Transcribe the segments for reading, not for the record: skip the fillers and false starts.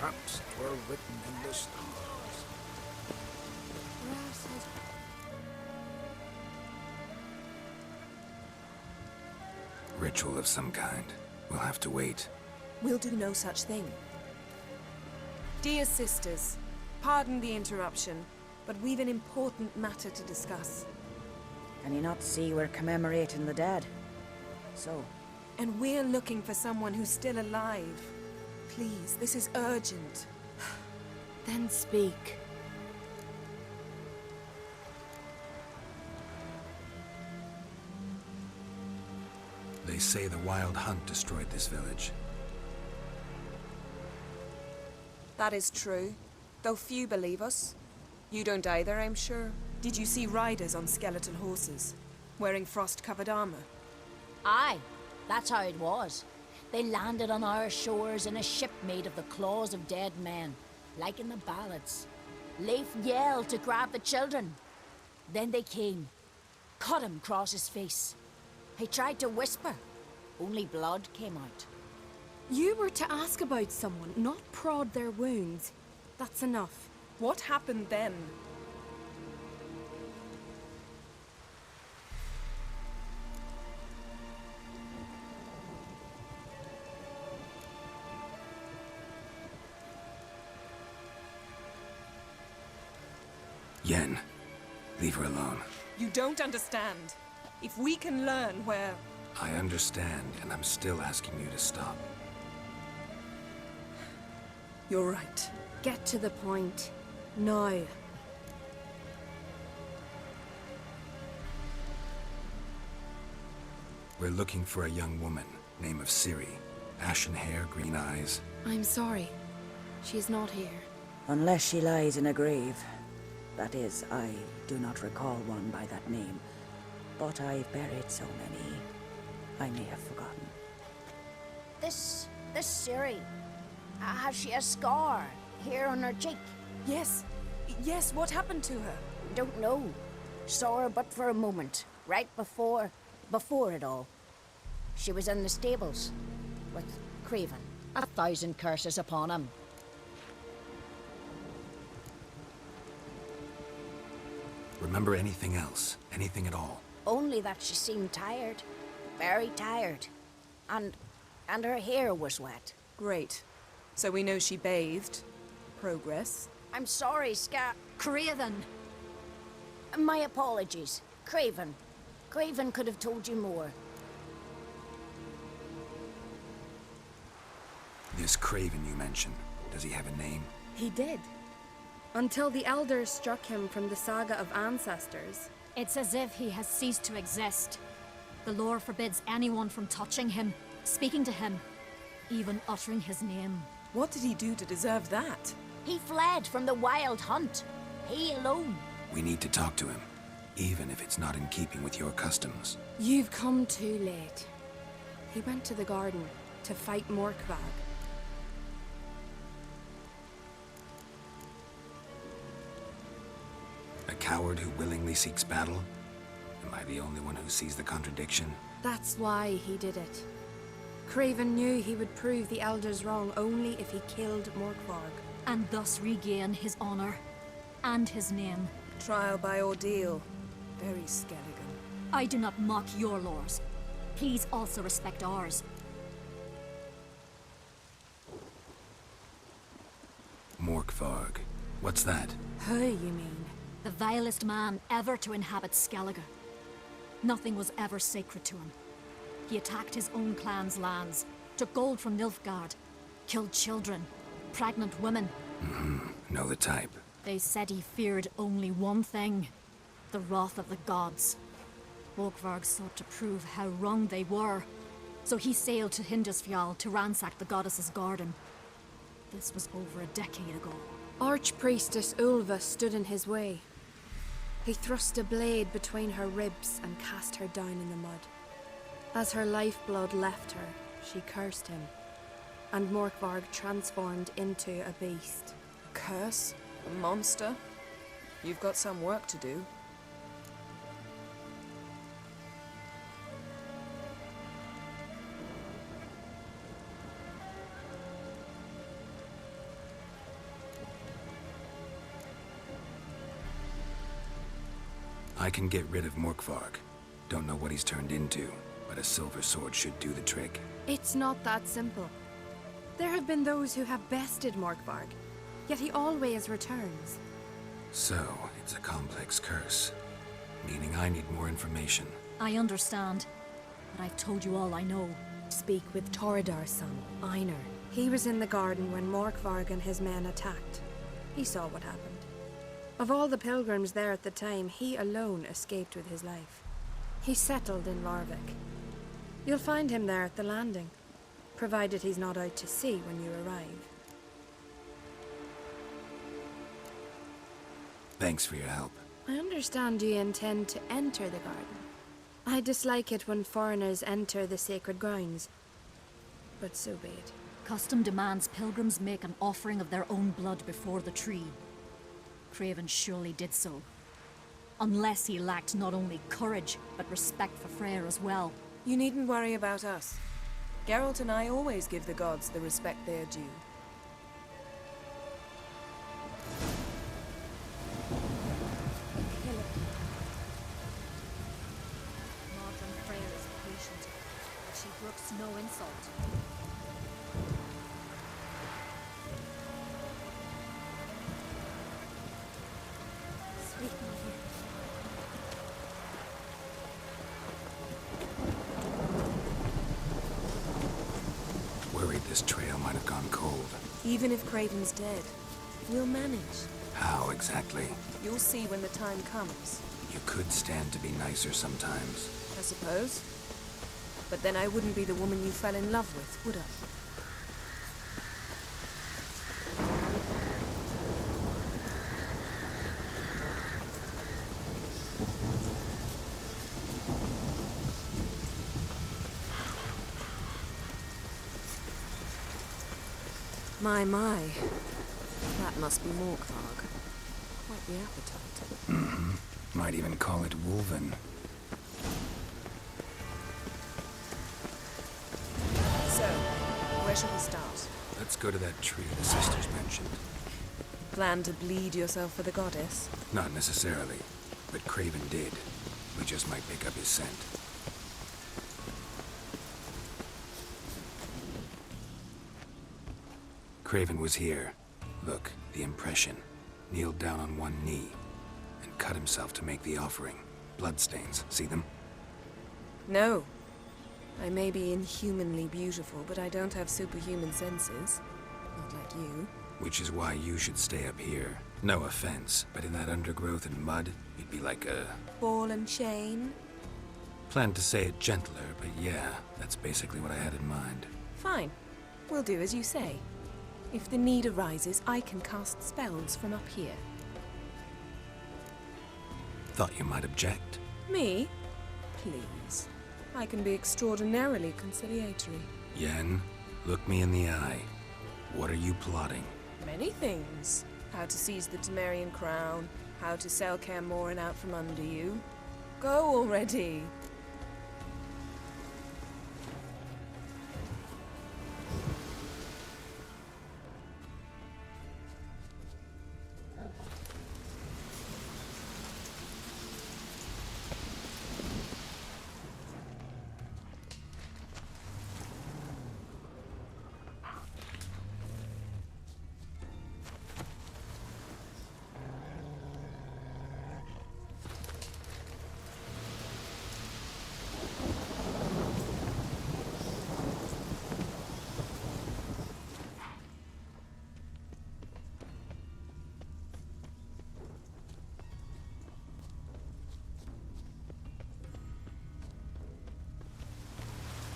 Perhaps 'twere written in the stars. Ritual of some kind. We'll have to wait. We'll do no such thing. Dear sisters, pardon the interruption, but we've an important matter to discuss. Can you not see we're commemorating the dead? So? And we're looking for someone who's still alive. Please, this is urgent. Then speak. They say the Wild Hunt destroyed this village. That is true, though few believe us. You don't either, I'm sure. Did you see riders on skeleton horses, wearing frost-covered armor? Aye, that's how it was. They landed on our shores in a ship made of the claws of dead men, like in the ballads. Leif yelled to grab the children. Then they came, cut him across his face. He tried to whisper, only blood came out. You were to ask about someone, not prod their wounds. That's enough. What happened then? Yen, leave her alone. You don't understand. If we can learn where... I understand, and I'm still asking you to stop. You're right. Get to the point. Now. We're looking for a young woman, name of Ciri. Ashen hair, green eyes. I'm sorry. She is not here. Unless she lies in a grave. That is, I do not recall one by that name. But I've buried so many, I may have forgotten. This Ciri, has she a scar here on her cheek? Yes. Yes, what happened to her? Don't know. Saw her but for a moment, right before it all. She was in the stables with Craven. 1,000 curses upon him. Remember anything else? Anything at all? Only that she seemed tired. Very tired. And her hair was wet. Great. So we know she bathed. Progress. I'm sorry, Craven! My apologies. Craven. Craven could have told you more. This Craven you mentioned, does he have a name? He did. Until the elders struck him from the saga of ancestors. It's as if he has ceased to exist. The lore forbids anyone from touching him, speaking to him, even uttering his name. What did he do to deserve that? He fled from the Wild Hunt. He alone. We need to talk to him, even if it's not in keeping with your customs. You've come too late. He went to the garden to fight Morkvag. A coward who willingly seeks battle? Am I the only one who sees the contradiction? That's why he did it. Craven knew he would prove the elders wrong only if he killed Morkvarg. And thus regain his honor and his name. Trial by ordeal. Very Skelligan. I do not mock your laws. Please also respect ours. Morkvarg. What's that? Who, you mean? The vilest man ever to inhabit Skellige. Nothing was ever sacred to him. He attacked his own clan's lands, took gold from Nilfgaard, killed children, pregnant women. Know the type. They said he feared only one thing, the wrath of the gods. Morkvarg sought to prove how wrong they were, so he sailed to Hindisfjall to ransack the goddess's garden. This was over a decade ago. Archpriestess Ulva stood in his way. He thrust a blade between her ribs and cast her down in the mud. As her lifeblood left her, she cursed him, and Morkvarg transformed into a beast. A curse? A monster? You've got some work to do. I can get rid of Morkvarg. Don't know what he's turned into, but a silver sword should do the trick. It's not that simple. There have been those who have bested Morkvarg, yet he always returns. So, it's a complex curse, meaning I need more information. I understand, but I've told you all I know. Speak with Torridar's son, Einar. He was in the garden when Morkvarg and his men attacked. He saw what happened. Of all the pilgrims there at the time, he alone escaped with his life. He settled in Larvik. You'll find him there at the landing, provided he's not out to sea when you arrive. Thanks for your help. I understand you intend to enter the garden. I dislike it when foreigners enter the sacred grounds, but so be it. Custom demands pilgrims make an offering of their own blood before the tree. Craven surely did so. Unless he lacked not only courage, but respect for Freyr as well. You needn't worry about us. Geralt and I always give the gods the respect they're due. Modern Freyr is patient, but she brooks no insult. Sweet mother. Worried this trail might have gone cold. Even if Craven's dead, we'll manage. How exactly? You'll see when the time comes, You could stand to be nicer sometimes. I suppose. But then I wouldn't be the woman you fell in love with, would I? My. That must be Morkvarg. Quite the appetite. Might even call it Wolven. So, where should we start? Let's go to that tree the sisters mentioned. Plan to bleed yourself for the goddess? Not necessarily, but Craven did. We just might pick up his scent. Craven was here. Look, the impression. Kneeled down on one knee and cut himself to make the offering. Bloodstains, see them? No. I may be inhumanly beautiful, but I don't have superhuman senses. Not like you. Which is why you should stay up here. No offense, but in that undergrowth and mud, you'd be like a... Ball and chain? Planned to say it gentler, but yeah, that's basically what I had in mind. Fine. We'll do as you say. If the need arises, I can cast spells from up here. Thought you might object. Me? Please. I can be extraordinarily conciliatory. Yen, look me in the eye. What are you plotting? Many things. How to seize the Temerian crown, how to sell Kaer Morhen out from under you. Go already!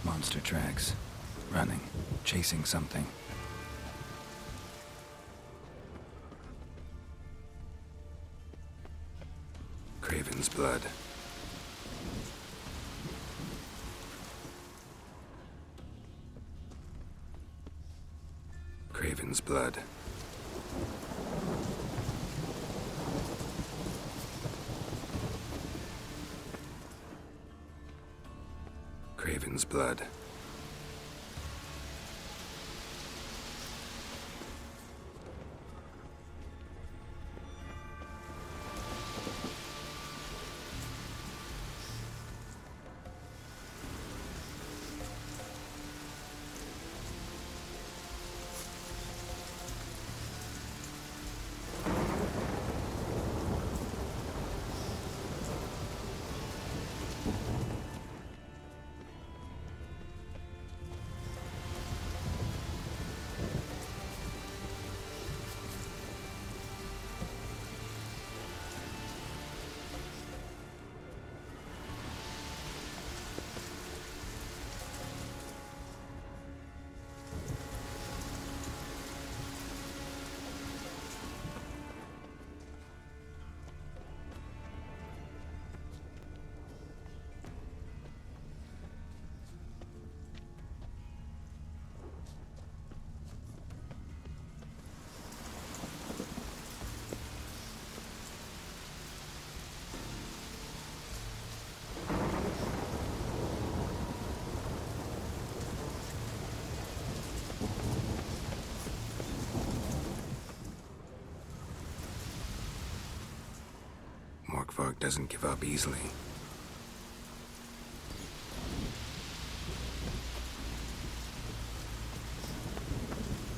Monster tracks. Running. Chasing something. Craven's blood. Craven's blood. Craven's blood. Morkvarg doesn't give up easily.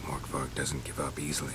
Morkvarg doesn't give up easily.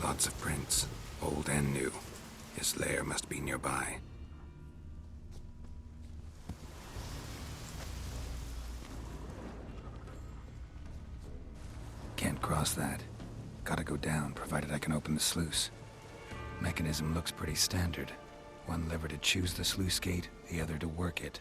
Lots of prints, old and new. His lair must be nearby. Can't cross that. Gotta go down, provided I can open the sluice. Mechanism looks pretty standard. One lever to choose the sluice gate, the other to work it.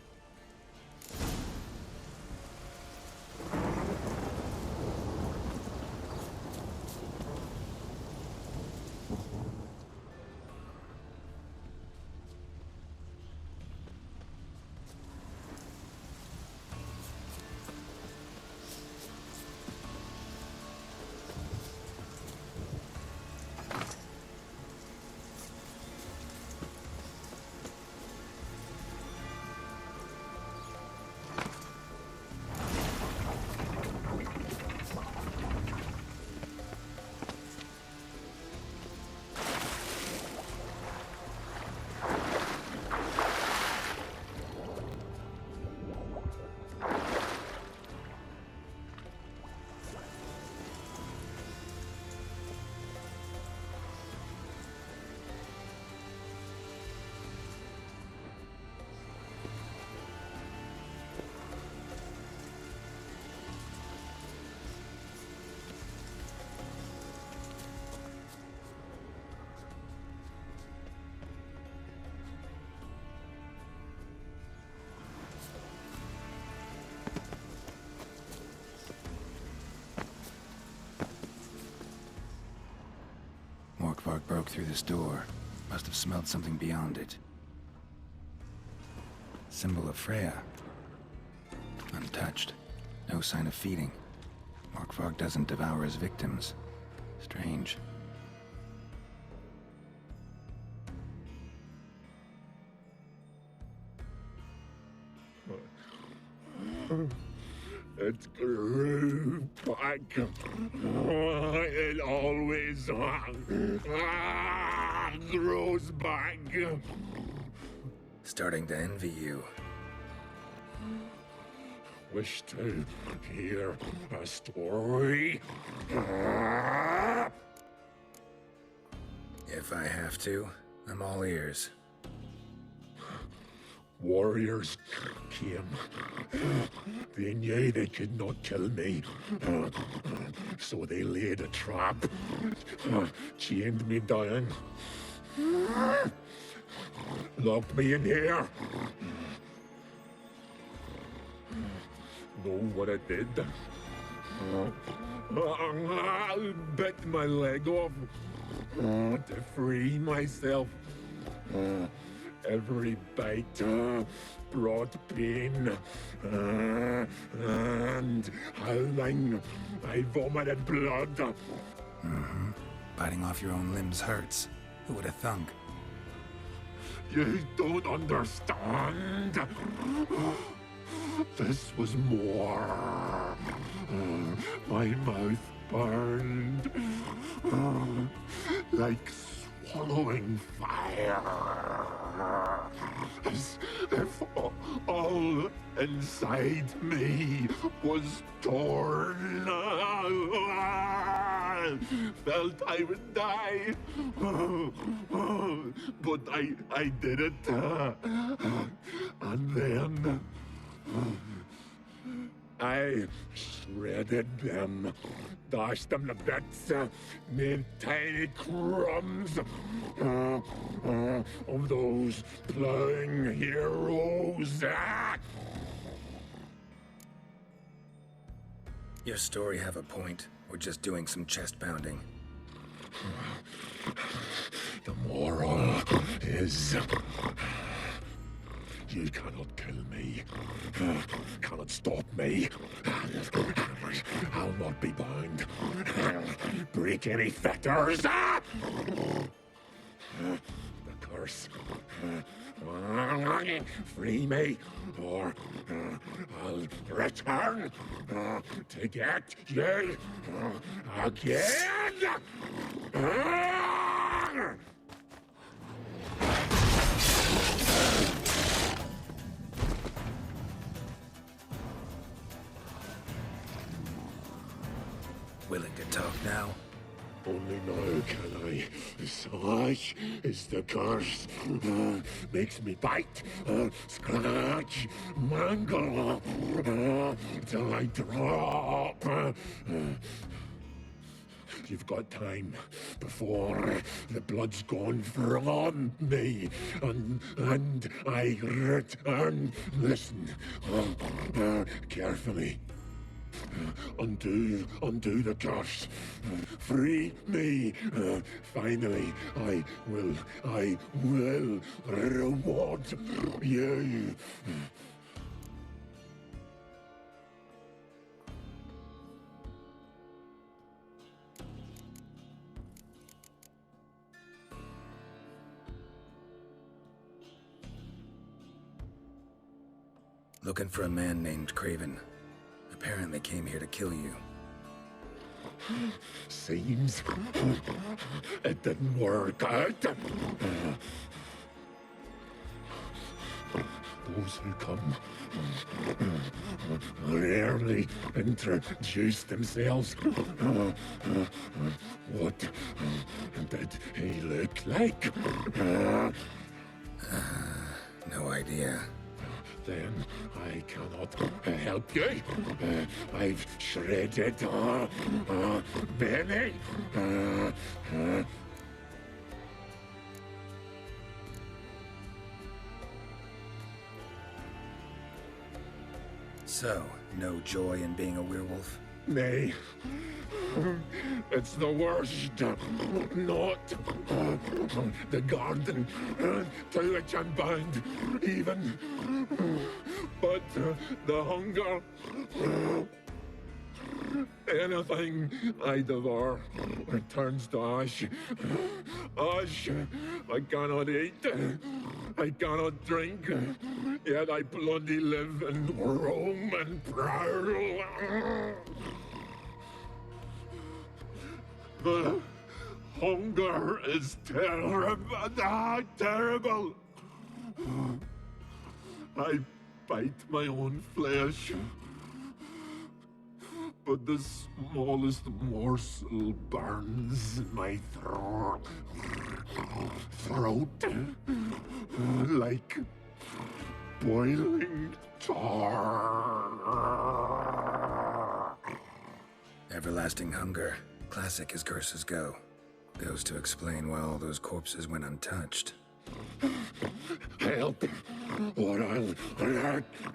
Morkvarg broke through this door. Must have smelled something beyond it. Symbol of Freya. Untouched. No sign of feeding. Morkvarg doesn't devour his victims. Strange. It grew back. It always grows back. Starting to envy you. Wish to hear a story. If I have to, I'm all ears. Warriors came. They knew they could not kill me. So they laid a trap. Chained me down. Locked me in here. Know what I did? Bit my leg off to free myself. Every bite brought pain, and howling, I vomited blood. Biting off your own limbs hurts. Who would have thunk? You don't understand. This was more. My mouth burned like swallowing fire. As if all inside me was torn. Felt I would die, but I did it. And then I shredded them, dashed them to bits, made tiny crumbs of those plowing heroes. Your story have a point. We're just doing some chest pounding. The moral is you cannot kill me, cannot stop me. I'll not be bound, break any fetters. The curse. Free me, or I'll return to get you again. Willing to talk now? Only now can I. Such is the curse. Makes me bite, scratch, mangle, till I drop. You've got time before the blood's gone from me, and I return. Listen, carefully. Undo the curse. Free me. Finally, I will reward you. Looking for a man named Craven. Apparently came here to kill you. Seems it didn't work out. Those who come rarely introduce themselves. What did he look like? No idea. Then I cannot help you. I've shredded many. So, no joy in being a werewolf? Nay, it's the worst. Not the garden to which I'm bound, even, but the hunger. Anything I devour turns to ash. Ash I cannot eat, I cannot drink, yet I bloody live and roam and prowl. The hunger is terrible, terrible. I bite my own flesh, but the smallest morsel burns in my throat like boiling tar. Everlasting hunger. Classic as curses go. Goes to explain why all those corpses went untouched. Help, or I'll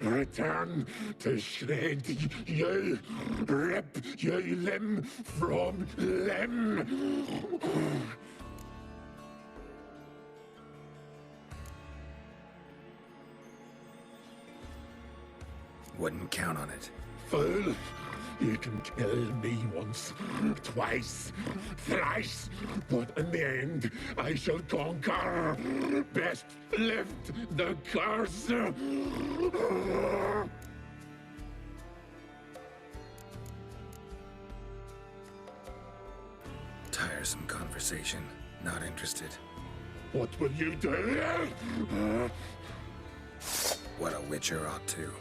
return to shred you, rip you limb from limb. Wouldn't count on it. Fool! You can kill me once, twice, thrice, but in the end, I shall conquer. Best lift the curse. Tiresome conversation. Not interested. What will you do? What a witcher ought to.